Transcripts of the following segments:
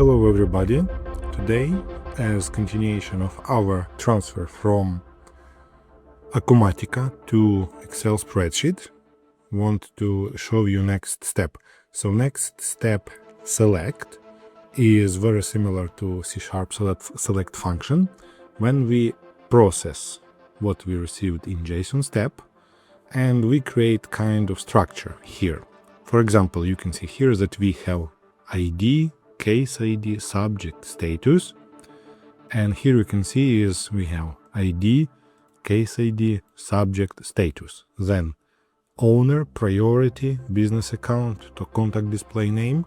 Hello everybody. Today, as continuation of our transfer from Acumatica to Excel spreadsheet, want to show you next step. So next step select is very similar to C# select function. When we process what we received in JSON step and we create kind of structure here. For example, you can see here that we have ID, case ID, subject, status, and here you can see is we have ID, case ID, subject, status, then owner, priority, business account to contact display name.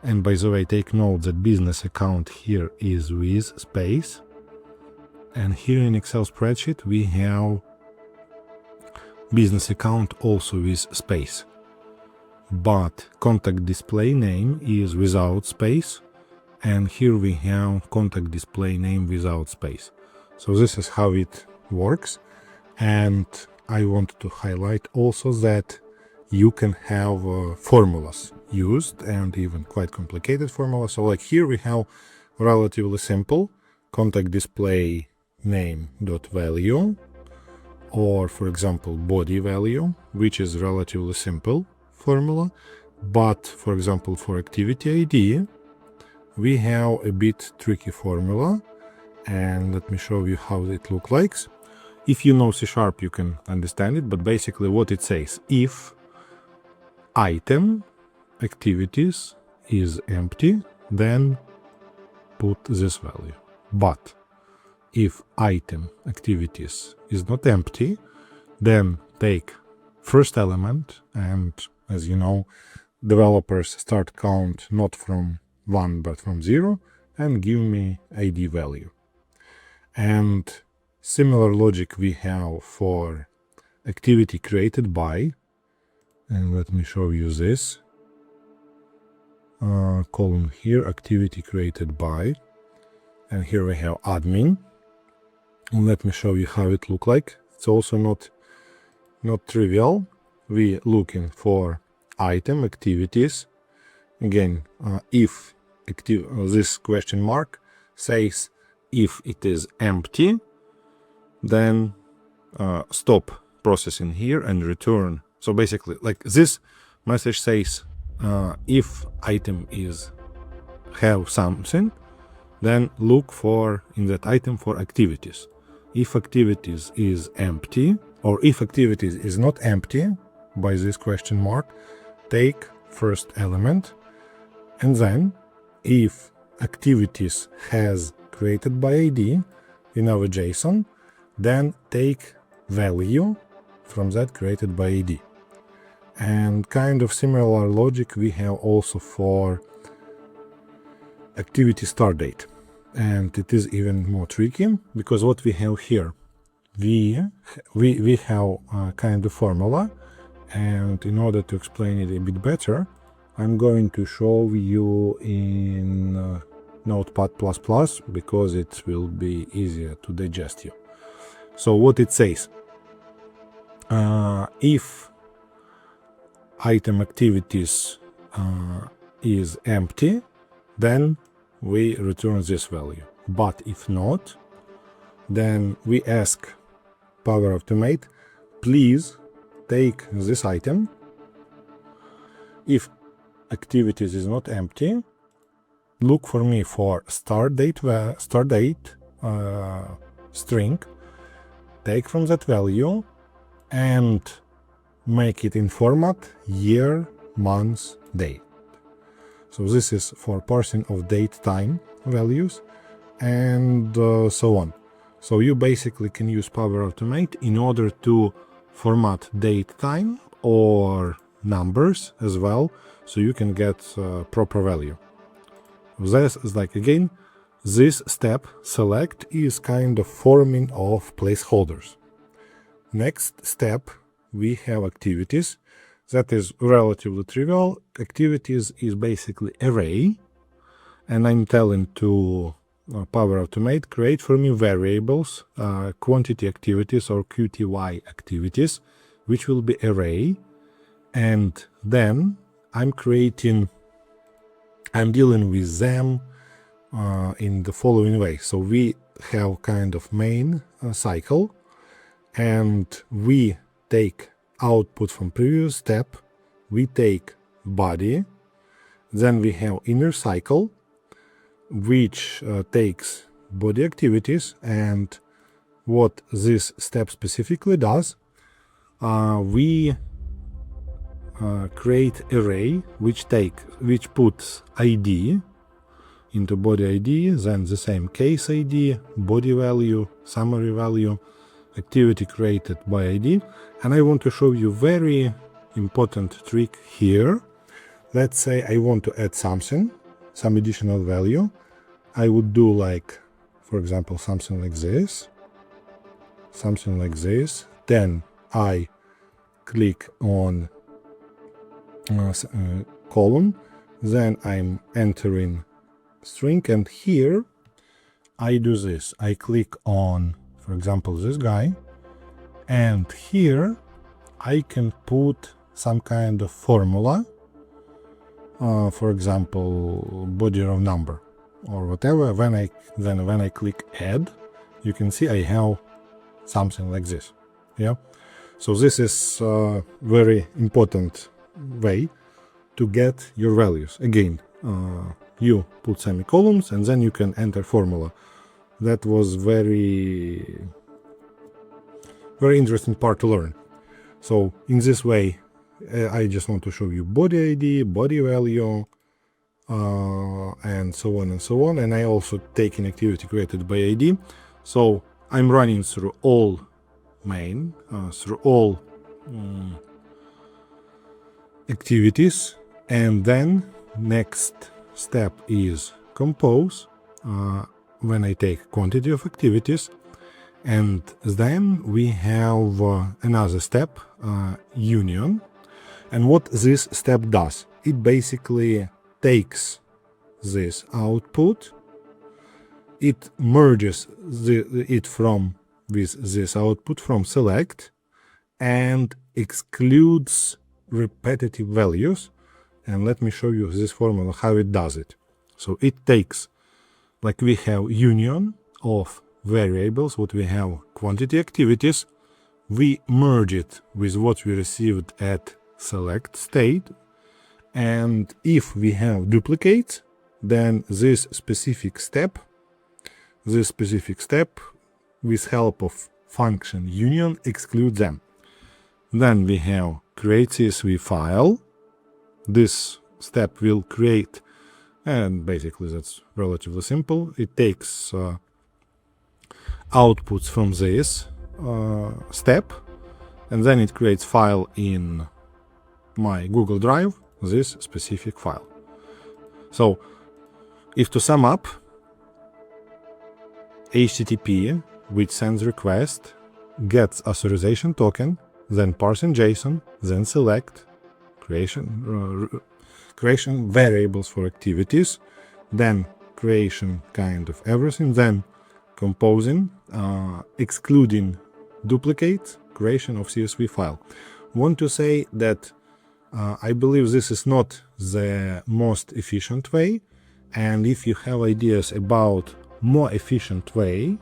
And by the way, take note that business account here is with space, and here in Excel spreadsheet we have business account also with space. But contact display name is without space, and here we have contact display name without space. So this is how it works. And I want to highlight also that you can have formulas used, and even quite complicated formulas. So like here we have relatively simple contact display name dot value, or for example body value, which is relatively simple formula. But for example for activity ID we have a bit tricky formula, and let me show you how it looks like. If you know C# you can understand it, but basically what it says: if item activities is empty, then put this value. But if item activities is not empty, then take first element, and as you know, developers start count not from 1 but from 0, and give me ID value. And similar logic we have for activity created by, and let me show you this column here, activity created by, and here we have admin. And let me show you how it look like. It's also not trivial. We looking for item activities. Again, if this question mark says if it is empty, then stop processing here and return. So basically, like this message says, if item is have something, then look for in that item for activities. If activities is empty, or if activities is not empty by this question mark, take first element, and then if activities has created by ID in our JSON, then take value from that created by ID. And kind of similar logic we have also for activity start date. And it is even more tricky, because what we have here, we have a kind of formula, and in order to explain it a bit better, I'm going to show you in Notepad++, because it will be easier to digest you. So what it says, if item activities is empty, then we return this value. But if not, then we ask Power Automate, please take this item. If activities is not empty, look for me for start date string, take from that value and make it in format year, month, date. So this is for parsing of date time values, and so on. So you basically can use Power Automate in order to format date time or numbers as well, so you can get proper value. This is like, again, this step select is kind of forming of placeholders. Next step we have activities. That is relatively trivial. Activities is basically array, and I'm telling to Power Automate, create for me variables, quantity activities or QTY activities, which will be array, and then I'm dealing with them in the following way. So we have kind of main cycle, and we take output from previous step, we take body, then we have inner cycle, which takes body activities, and what this step specifically does, we create array which puts ID into body ID, then the same case ID, body value, summary value, activity created by ID. And I want to show you very important trick here. Let's say I want to add something, some additional value. I would do like, for example, something like this. Then I click on column, then I'm entering string, and here I do this. I click on, for example, this guy, and here I can put some kind of formula, for example, body row number or whatever. When I click add, you can see I have something like this. Yeah, so this is a very important way to get your values. Again, you put semicolons and then you can enter formula. That was very interesting part to learn. So in this way, I just want to show you body ID, body value, and so on and so on. And I also take an activity created by ID. So I'm running through all main, through all activities, and then next step is compose, when I take quantity of activities, and then we have another step, union. And what this step does, it basically takes this output, it merges it with this output from select, and excludes repetitive values. And let me show you this formula, how it does it. So it takes, like we have union of variables, what we have quantity activities, we merge it with what we received at select state, and if we have duplicates, then this specific step with help of function union excludes them. Then we have create CSV file. This step will create, and basically that's relatively simple. It takes outputs from this step, and then it creates file in my Google Drive, this specific file. So if to sum up, HTTP, which sends request, gets authorization token, then parsing JSON, then select, creation variables for activities, then creation kind of everything, then composing, excluding duplicates, creation of CSV file. Want to say that I believe this is not the most efficient way, and if you have ideas about more efficient way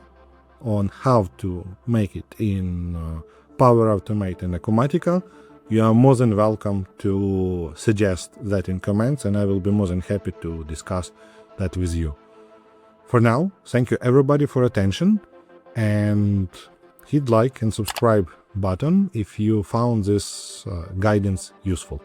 on how to make it in Power Automate and Acumatica, you are more than welcome to suggest that in comments, and I will be more than happy to discuss that with you. For now, thank you everybody for attention, and hit like and subscribe button if you found this guidance useful.